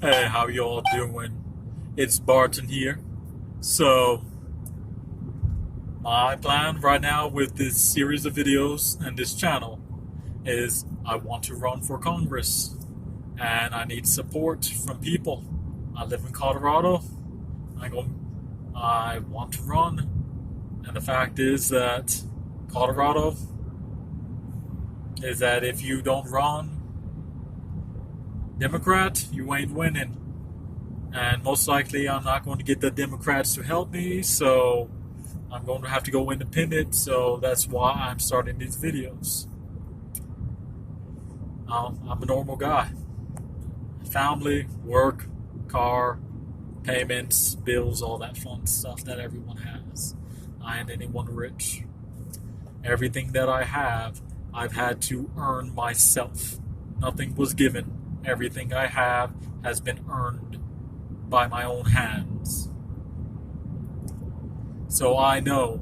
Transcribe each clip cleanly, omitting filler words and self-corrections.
Hey, how y'all doing? It's Barton here. So, my plan right now with this series of videos and this channel is I want to run for Congress and I need support from people. I live in Colorado. I want to run. And the fact is that Colorado is that if you don't run Democrat, you ain't winning. And most likely, I'm not going to get the Democrats to help me, so I'm going to have to go independent. So that's why I'm starting these videos. I'm a normal guy. Family, work, car, payments, bills, all that fun stuff that everyone has. I ain't anyone rich. Everything that I have, I've had to earn myself. Nothing was given. Everything I have has been earned by my own hands. So I know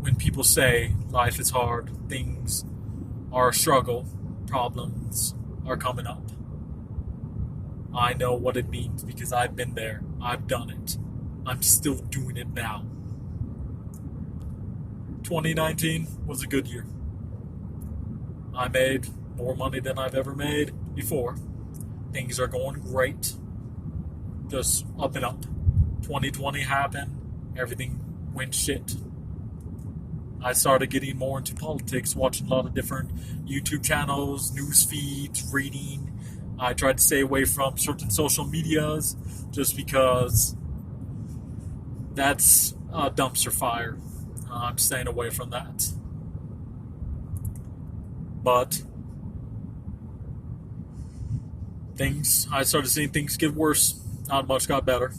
when people say life is hard, things are a struggle, problems are coming up. I know what it means because I've been there. I've done it. I'm still doing it now. 2019 was a good year. I made more money than I've ever made before. Things are going great. Just up and up. 2020 happened. Everything went shit. I started getting more into politics, watching a lot of different YouTube channels, news feeds, reading. I tried to stay away from certain social medias just because that's a dumpster fire. I'm staying away from that. But I started seeing things get worse. Not much got better.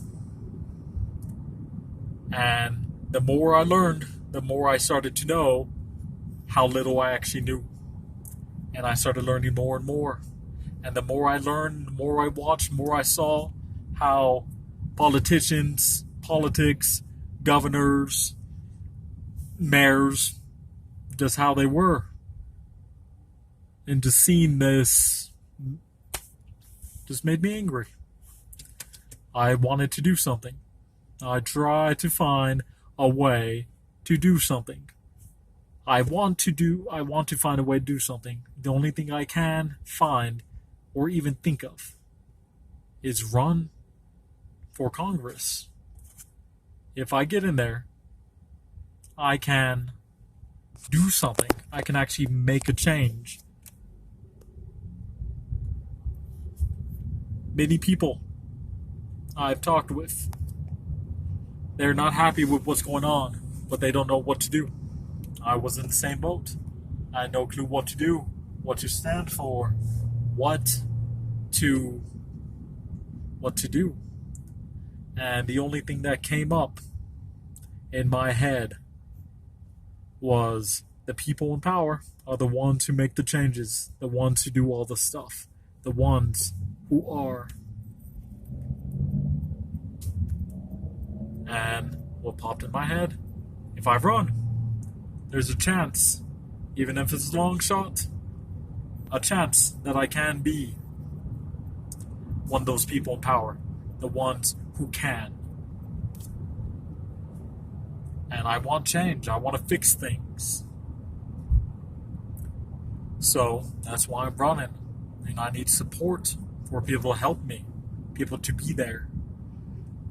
And the more I learned, the more I started to know how little I actually knew. And I started learning more and more. And the more I learned, the more I watched, the more I saw how politicians, politics, governors, mayors, just how they were. And just seeing this just made me angry. I wanted to do something. I tried to find a way to do something. I want to find a way to do something. The only thing I can find or even think of is run for Congress. If I get in there, I can do something. I can actually make a change. Many people I've talked with, they're not happy with what's going on, but they don't know what to do. I was in the same boat. I had no clue what to do, what to stand for, what to do. And the only thing that came up in my head was the people in power are the ones who make the changes, the ones who do all the stuff, the ones who are. And what popped in my head, if I run, there's a chance, even if it's a long shot, a chance that I can be one of those people in power, the ones who can. And I want change. I want to fix things. So that's why I'm running. And I need support for people to help me, people to be there.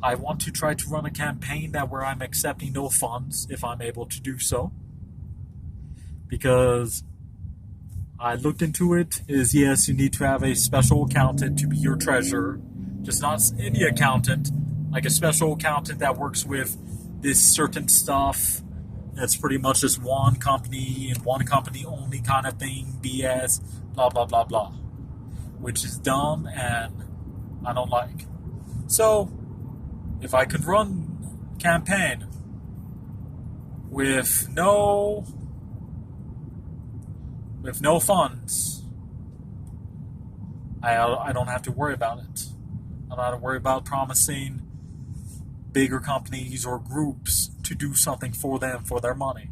I want to try to run a campaign where I'm accepting no funds if I'm able to do so. Because I looked into it, is yes, you need to have a special accountant to be your treasurer. Just not any accountant, like a special accountant that works with this certain stuff. That's pretty much just one company and one company only kind of thing, BS, blah, blah, blah, blah. Which is dumb and I don't like. So, if I could run a campaign with no funds, I don't have to worry about it. I don't have to worry about promising bigger companies or groups to do something for them for their money.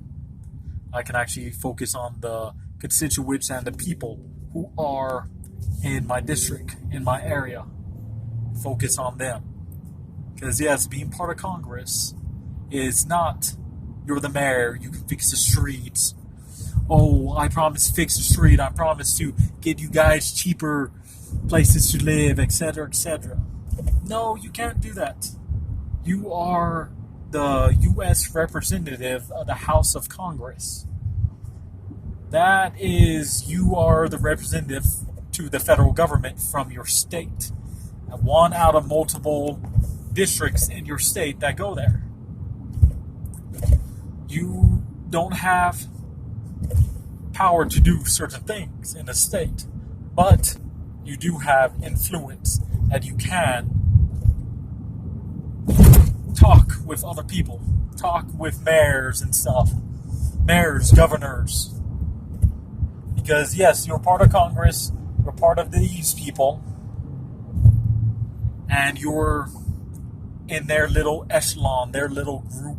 I can actually focus on the constituents and the people who are in my district, in my area. focus on them. Because yes, being part of Congress is not you're the mayor, you can fix the streets. Oh, I promise to fix the street. I promise to get you guys cheaper places to live, etc., etc. No, you can't do that. You are the U.S. representative of the House of Congress. That is, you are the representative to the federal government from your state. And one out of multiple districts in your state that go there. You don't have power to do certain things in a state, but you do have influence, and you can talk with other people, talk with mayors and stuff, mayors, governors, because yes, you're part of Congress, you're part of these people, and you're in their little echelon, their little group,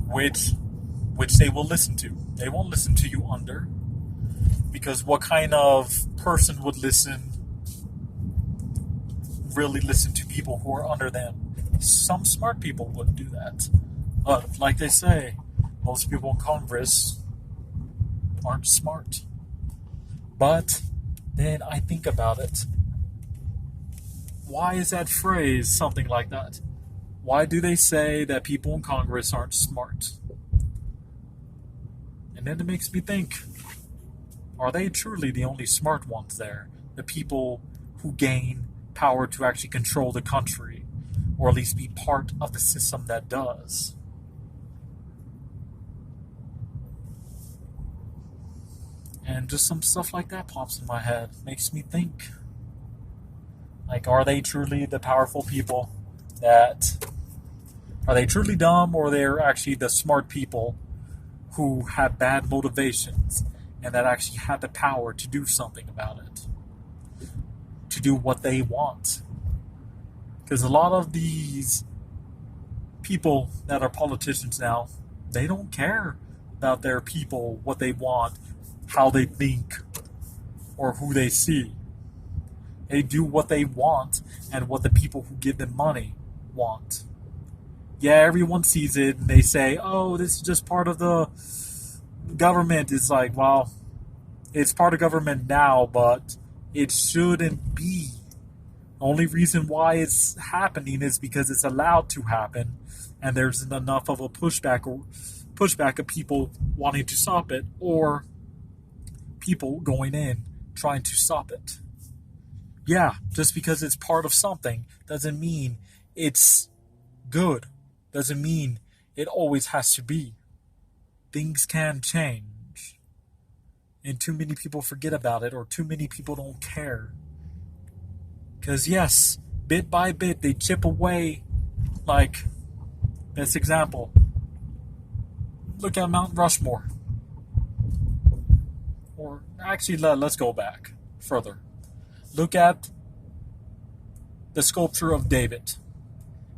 which they will listen to. They won't listen to you under, because what kind of person would really listen to people who are under them? Some smart people would do that. But like they say, most people in Congress aren't smart. But then I think about it. Why is that phrase something like that? Why do they say that people in Congress aren't smart? And then it makes me think, are they truly the only smart ones there? The people who gain power to actually control the country, or at least be part of the system that does? And just some stuff like that pops in my head. Makes me think. Like, are they truly the powerful people that... Are they truly dumb, or they're actually the smart people who have bad motivations and that actually have the power to do something about it? To do what they want? Because a lot of these people that are politicians now, they don't care about their people, what they want, how they think, or who they see. They do what they want and what the people who give them money want. Yeah, everyone sees it and they say, oh, this is just part of the government. It's like, well, it's part of government now, but it shouldn't be. The only reason why it's happening is because it's allowed to happen, and there's enough of a pushback of people wanting to stop it, or people going in trying to stop it. Yeah, just because it's part of something doesn't mean it's good. Doesn't mean it always has to be. Things can change. And too many people forget about it, or too many people don't care. Because yes, bit by bit, they chip away. Like, best example. Look at Mount Rushmore. Or actually, let's go back further. Look at the sculpture of David.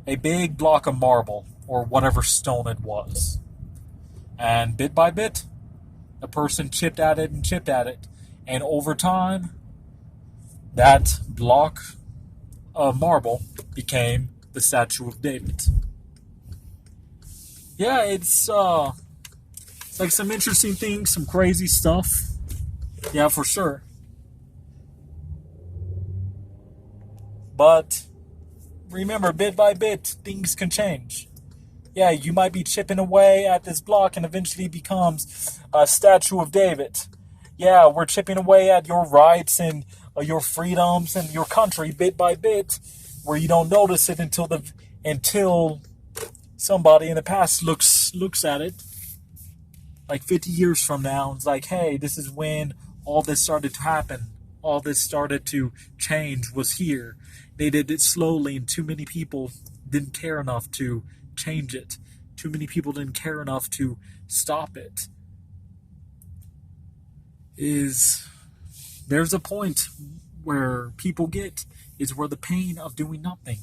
A big block of marble, or whatever stone it was. And bit by bit, a person chipped at it and chipped at it. And over time, that block of marble became the statue of David. Yeah, it's like some interesting things, some crazy stuff. Yeah, for sure. But remember, bit by bit, things can change. Yeah, you might be chipping away at this block and eventually becomes a statue of David. Yeah, we're chipping away at your rights and your freedoms and your country bit by bit, where you don't notice it until somebody in the past looks at it like 50 years from now and is like, hey, this is when all this started to happen. All this started to change was here. They did it slowly, and too many people didn't care enough to change it. Too many people didn't care enough to stop it. There's a point where people is where the pain of doing nothing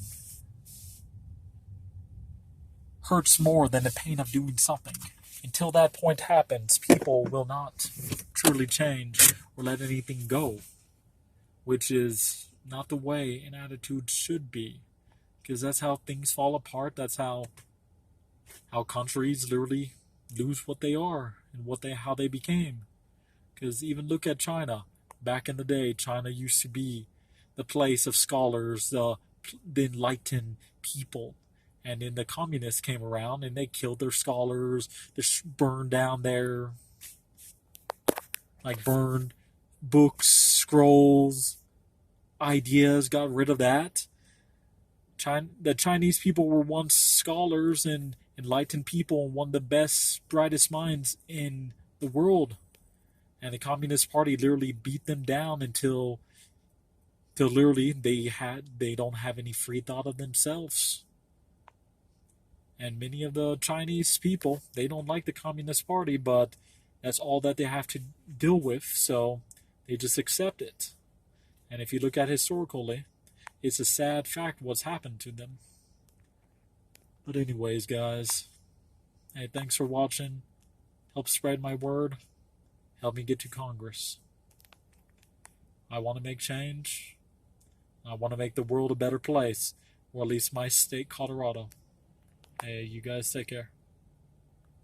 hurts more than the pain of doing something. Until that point happens, people will not truly change or let anything go, which is not the way an attitude should be, because that's how things fall apart. That's how countries literally lose what they are and how they became. Because even look at China. Back in the day, China used to be the place of scholars, the enlightened people. And then the communists came around and they killed their scholars, just burned down their, like, burned books, scrolls, ideas, got rid of that. The Chinese people were once scholars and enlightened people and one of the best, brightest minds in the world. And the Communist Party literally beat them down until literally they don't have any free thought of themselves. And many of the Chinese people, they don't like the Communist Party, but that's all that they have to deal with, so they just accept it. And if you look at historically, it's a sad fact what's happened to them. But anyways, guys, hey, thanks for watching. Help spread my word. Help me get to Congress. I want to make change. I want to make the world a better place, or at least my state, Colorado. Hey, you guys take care.